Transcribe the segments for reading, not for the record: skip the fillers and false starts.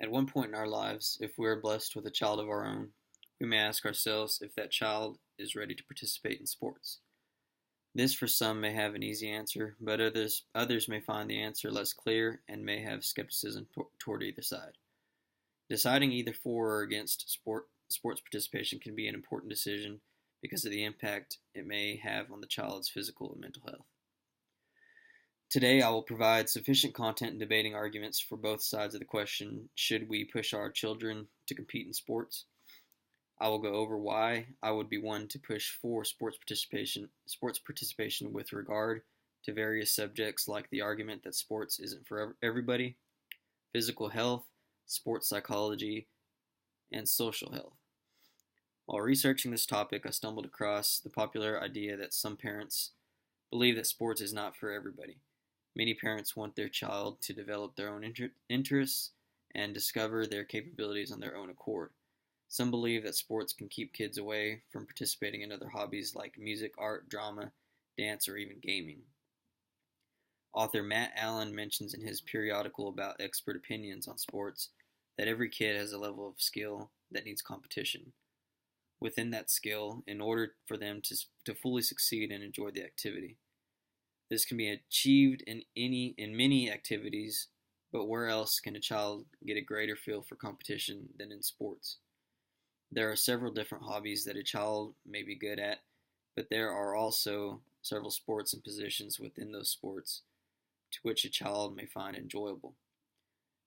At one point in our lives, if we are blessed with a child of our own, we may ask ourselves if that child is ready to participate in sports. This for some may have an easy answer, but others may find the answer less clear and may have skepticism toward either side. Deciding either for or against sports participation can be an important decision because of the impact it may have on the child's physical and mental health. Today, I will provide sufficient content and debating arguments for both sides of the question, should we push our children to compete in sports? I will go over why I would be one to push for sports participation with regard to various subjects like the argument that sports isn't for everybody, physical health, sports psychology, and social health. While researching this topic, I stumbled across the popular idea that some parents believe that sports is not for everybody. Many parents want their child to develop their own interests and discover their capabilities on their own accord. Some believe that sports can keep kids away from participating in other hobbies like music, art, drama, dance, or even gaming. Author Matt Allen mentions in his periodical about expert opinions on sports that every kid has a level of skill that needs competition within that skill in order for them to fully succeed and enjoy the activity. This can be achieved in many activities, but where else can a child get a greater feel for competition than in sports? There are several different hobbies that a child may be good at, but there are also several sports and positions within those sports to which a child may find enjoyable.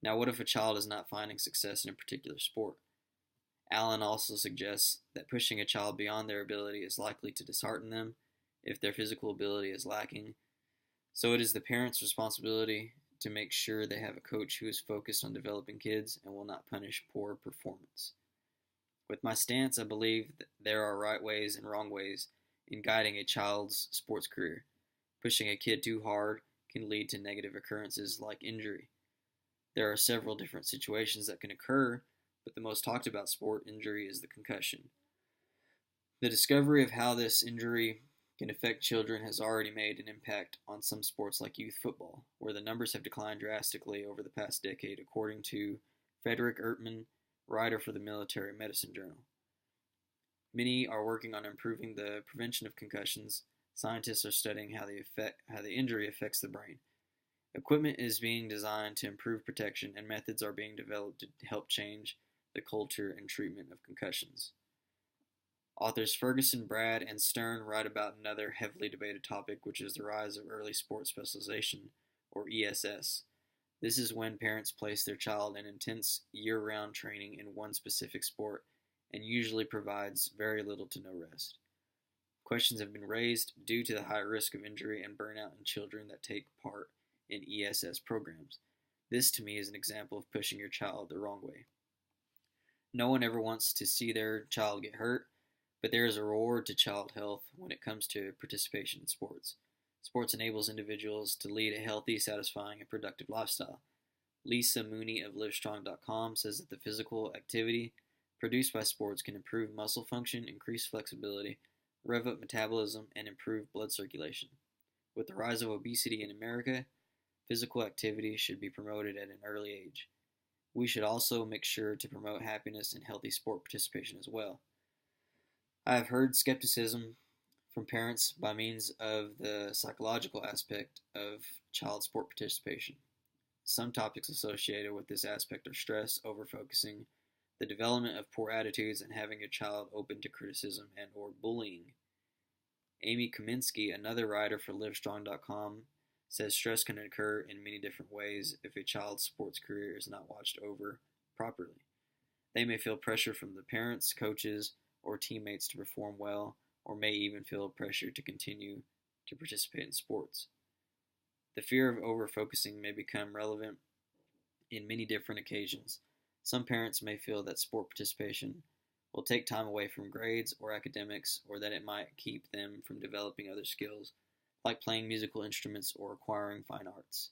Now, what if a child is not finding success in a particular sport? Allen also suggests that pushing a child beyond their ability is likely to dishearten them if their physical ability is lacking. So it is the parents' responsibility to make sure they have a coach who is focused on developing kids and will not punish poor performance. With my stance, I believe that there are right ways and wrong ways in guiding a child's sports career. Pushing a kid too hard can lead to negative occurrences like injury. There are several different situations that can occur, but the most talked about sport injury is the concussion. The discovery of how this injury can affect children has already made an impact on some sports like youth football, where the numbers have declined drastically over the past decade, according to Frederick Ertman, writer for the Military Medicine Journal. Many are working on improving the prevention of concussions. Scientists are studying how the injury affects the brain. Equipment is being designed to improve protection, and methods are being developed to help change the culture and treatment of concussions. Authors Ferguson, Brad, and Stern write about another heavily debated topic, which is the rise of early sports specialization, or ESS. This is when parents place their child in intense year-round training in one specific sport and usually provides very little to no rest. Questions have been raised due to the high risk of injury and burnout in children that take part in ESS programs. This, to me, is an example of pushing your child the wrong way. No one ever wants to see their child get hurt, but there is a reward to child health when it comes to participation in sports. Sports enables individuals to lead a healthy, satisfying, and productive lifestyle. Lisa Mooney of Livestrong.com says that the physical activity produced by sports can improve muscle function, increase flexibility, rev up metabolism, and improve blood circulation. With the rise of obesity in America, physical activity should be promoted at an early age. We should also make sure to promote happiness and healthy sport participation as well. I have heard skepticism from parents by means of the psychological aspect of child sport participation. Some topics associated with this aspect are stress, overfocusing, the development of poor attitudes, and having a child open to criticism and or bullying. Amy Kaminsky, another writer for Livestrong.com, says stress can occur in many different ways if a child's sports career is not watched over properly. They may feel pressure from the parents, coaches, or teammates to perform well, or may even feel pressure to continue to participate in sports. The fear of over-focusing may become relevant in many different occasions. Some parents may feel that sport participation will take time away from grades or academics, or that it might keep them from developing other skills, like playing musical instruments or acquiring fine arts.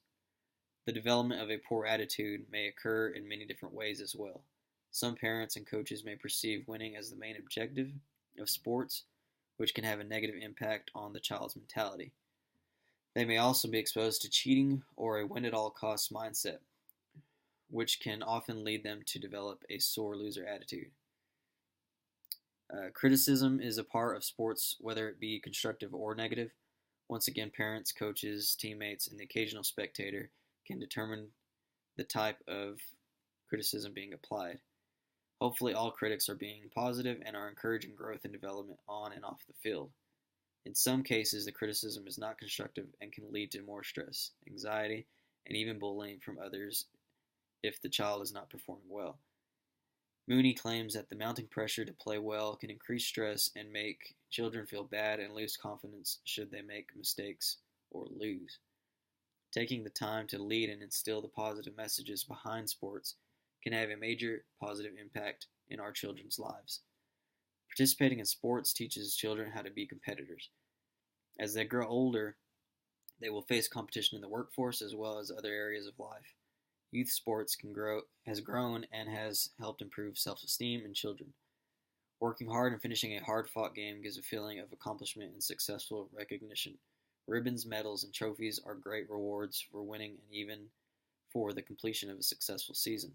The development of a poor attitude may occur in many different ways as well. Some parents and coaches may perceive winning as the main objective of sports, which can have a negative impact on the child's mentality. They may also be exposed to cheating or a win-at-all-costs mindset, which can often lead them to develop a sore loser attitude. Criticism is a part of sports, whether it be constructive or negative. Once again, parents, coaches, teammates, and the occasional spectator can determine the type of criticism being applied. Hopefully, all critics are being positive and are encouraging growth and development on and off the field. In some cases, the criticism is not constructive and can lead to more stress, anxiety, and even bullying from others if the child is not performing well. Mooney claims that the mounting pressure to play well can increase stress and make children feel bad and lose confidence should they make mistakes or lose. Taking the time to lead and instill the positive messages behind sports can have a major positive impact in our children's lives. Participating in sports teaches children how to be competitors. As they grow older, they will face competition in the workforce as well as other areas of life. Youth sports has grown and has helped improve self-esteem in children. Working hard and finishing a hard-fought game gives a feeling of accomplishment and successful recognition. Ribbons, medals, and trophies are great rewards for winning and even for the completion of a successful season.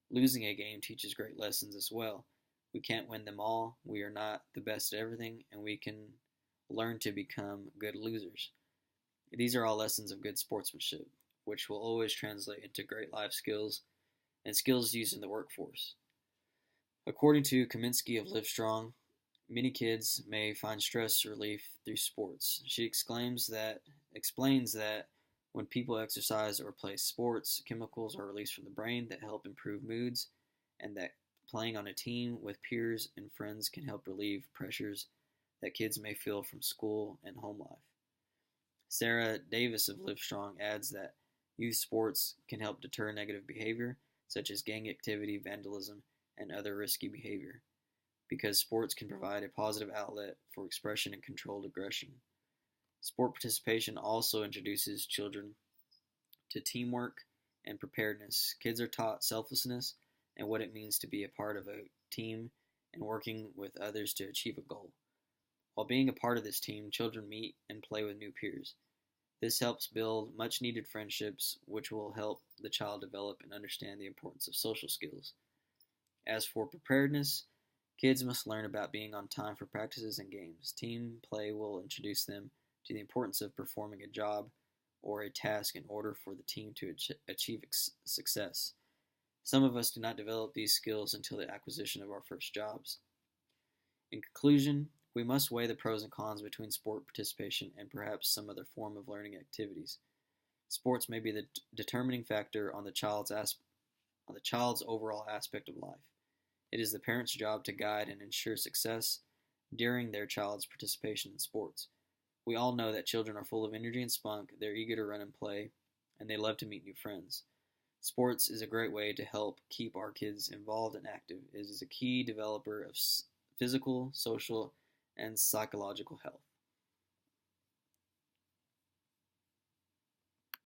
Losing a game teaches great lessons as well. We can't win them all, we are not the best at everything, and we can learn to become good losers. These are all lessons of good sportsmanship, which will always translate into great life skills and skills used in the workforce. According to Kaminsky of Livestrong, many kids may find stress relief through sports. She explains that when people exercise or play sports, chemicals are released from the brain that help improve moods, and that playing on a team with peers and friends can help relieve pressures that kids may feel from school and home life. Sarah Davis of Livestrong adds that youth sports can help deter negative behavior, such as gang activity, vandalism, and other risky behavior, because sports can provide a positive outlet for expression and controlled aggression. Sport participation also introduces children to teamwork and preparedness. Kids are taught selflessness and what it means to be a part of a team and working with others to achieve a goal. While being a part of this team, children meet and play with new peers. This helps build much-needed friendships, which will help the child develop and understand the importance of social skills. As for preparedness, kids must learn about being on time for practices and games. Team play will introduce them to the importance of performing a job or a task in order for the team to achieve success. Some of us do not develop these skills until the acquisition of our first jobs. In conclusion, we must weigh the pros and cons between sport participation and perhaps some other form of learning activities. Sports may be the determining factor on the child's overall aspect of life. It is the parent's job to guide and ensure success during their child's participation in sports. We all know that children are full of energy and spunk, they're eager to run and play, and they love to meet new friends. Sports is a great way to help keep our kids involved and active. It is a key developer of physical, social, and psychological health.